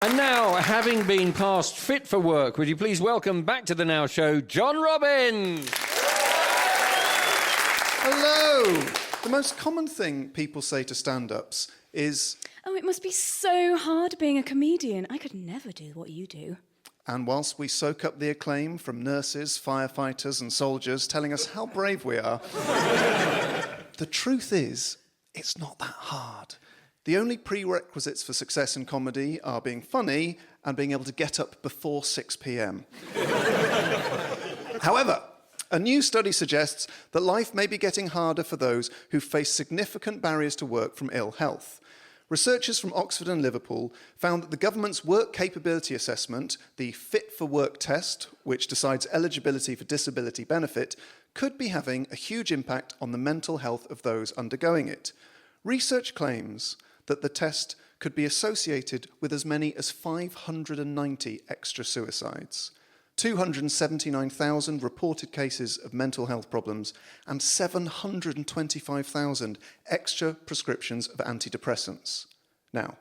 And now, having been past fit for work, would you please welcome back to the Now Show, John Robbins? Hello! The most common thing people say to stand-ups is... Oh, it must be so hard being a comedian. I could never do what you do. And whilst we soak up the acclaim from nurses, firefighters and soldiers telling us how brave we are, the truth is, it's not that hard. The only prerequisites for success in comedy are being funny and being able to get up before 6 p.m. However, a new study suggests that life may be getting harder for those who face significant barriers to work from ill health. Researchers from Oxford and Liverpool found that the government's work capability assessment, the Fit for Work test, which decides eligibility for disability benefit, could be having a huge impact on the mental health of those undergoing it. Research claims that the test could be associated with as many as 590 extra suicides, 279,000 reported cases of mental health problems, and 725,000 extra prescriptions of antidepressants. Now,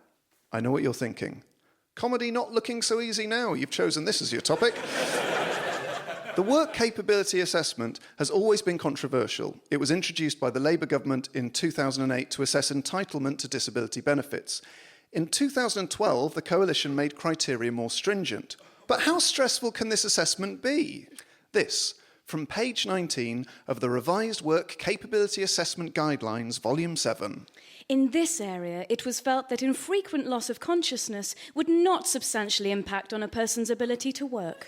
I know what you're thinking. Comedy not looking so easy now. You've chosen this as your topic. The work capability assessment has always been controversial. It was introduced by the Labour government in 2008 to assess entitlement to disability benefits. In 2012, the coalition made criteria more stringent. But how stressful can this assessment be? This, from page 19 of the Revised Work Capability Assessment Guidelines, Volume 7. In this area, it was felt that infrequent loss of consciousness would not substantially impact on a person's ability to work.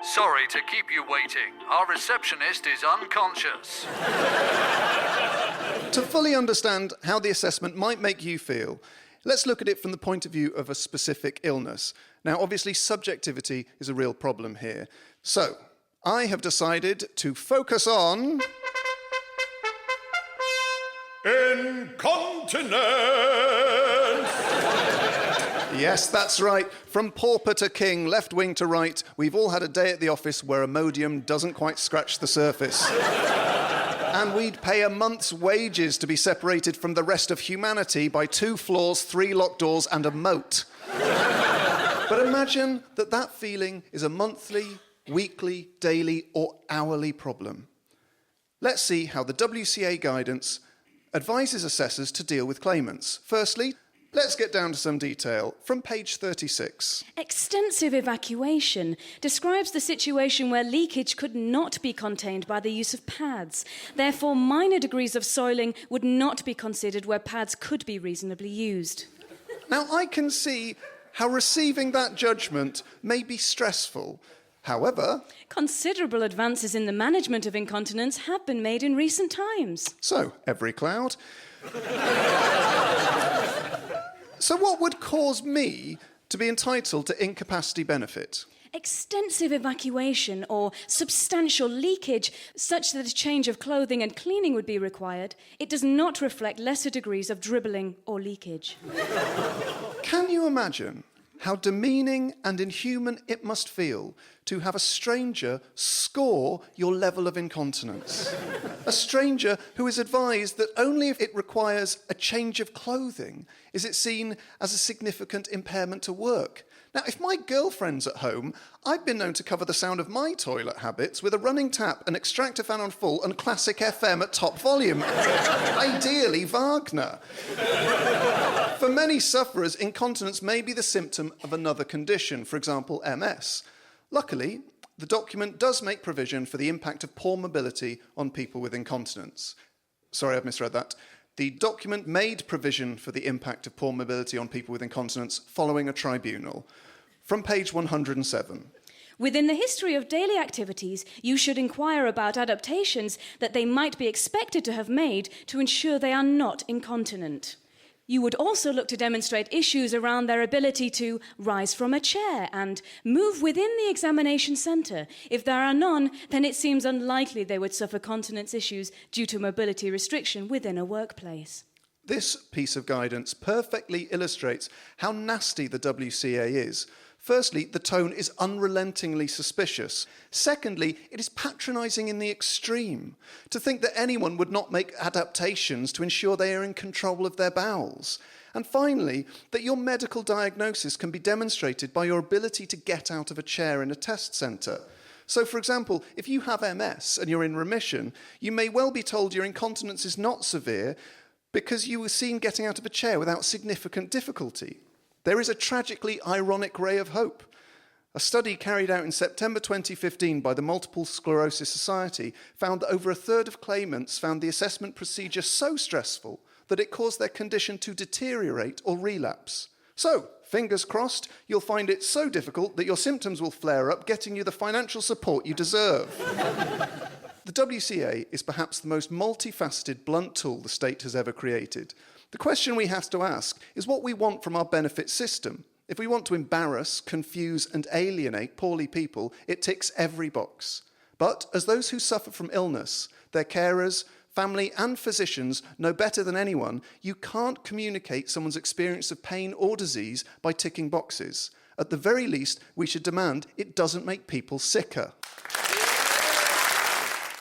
Sorry to keep you waiting. Our receptionist is unconscious. To fully understand how the assessment might make you feel, let's look at it from the point of view of a specific illness. Now, obviously, subjectivity is a real problem here. So, I have decided to focus on... incontinence! Yes, that's right. From pauper to king, left wing to right, we've all had a day at the office where Imodium doesn't quite scratch the surface. And we'd pay a month's wages to be separated from the rest of humanity by 2 floors, 3 locked doors, and a moat. But imagine that that feeling is a monthly, weekly, daily, or hourly problem. Let's see how the WCA guidance advises assessors to deal with claimants. Firstly, let's get down to some detail from page 36. Extensive evacuation describes the situation where leakage could not be contained by the use of pads. Therefore, minor degrees of soiling would not be considered where pads could be reasonably used. Now, I can see how receiving that judgment may be stressful. However... considerable advances in the management of incontinence have been made in recent times. So, every cloud. So what would cause me to be entitled to incapacity benefit? Extensive evacuation or substantial leakage, such that a change of clothing and cleaning would be required. It does not reflect lesser degrees of dribbling or leakage. Can you imagine how demeaning and inhuman it must feel to have a stranger score your level of incontinence? A stranger who is advised that only if it requires a change of clothing is it seen as a significant impairment to work. Now, if my girlfriend's at home, I've been known to cover the sound of my toilet habits with a running tap, an extractor fan on full, and classic FM at top volume. Ideally, Wagner. For many sufferers, incontinence may be the symptom of another condition, for example, MS. Luckily, the document does make provision for the impact of poor mobility on people with incontinence. Sorry, I've misread that. The document made provision for the impact of poor mobility on people with incontinence following a tribunal. From page 107. Within the history of daily activities, you should inquire about adaptations that they might be expected to have made to ensure they are not incontinent. You would also look to demonstrate issues around their ability to rise from a chair and move within the examination centre. If there are none, then it seems unlikely they would suffer continence issues due to mobility restriction within a workplace. This piece of guidance perfectly illustrates how nasty the WCA is. Firstly, the tone is unrelentingly suspicious. Secondly, it is patronising in the extreme. To think that anyone would not make adaptations to ensure they are in control of their bowels. And finally, that your medical diagnosis can be demonstrated by your ability to get out of a chair in a test centre. So, for example, if you have MS and you're in remission, you may well be told your incontinence is not severe because you were seen getting out of a chair without significant difficulty. There is a tragically ironic ray of hope. A study carried out in September 2015 by the Multiple Sclerosis Society found that over a third of claimants found the assessment procedure so stressful that it caused their condition to deteriorate or relapse. So, fingers crossed, you'll find it so difficult that your symptoms will flare up, getting you the financial support you deserve. The WCA is perhaps the most multifaceted blunt tool the state has ever created. The question we have to ask is what we want from our benefit system. If we want to embarrass, confuse, and alienate poorly people, it ticks every box. But as those who suffer from illness, their carers, family, and physicians know better than anyone, you can't communicate someone's experience of pain or disease by ticking boxes. At the very least, we should demand it doesn't make people sicker.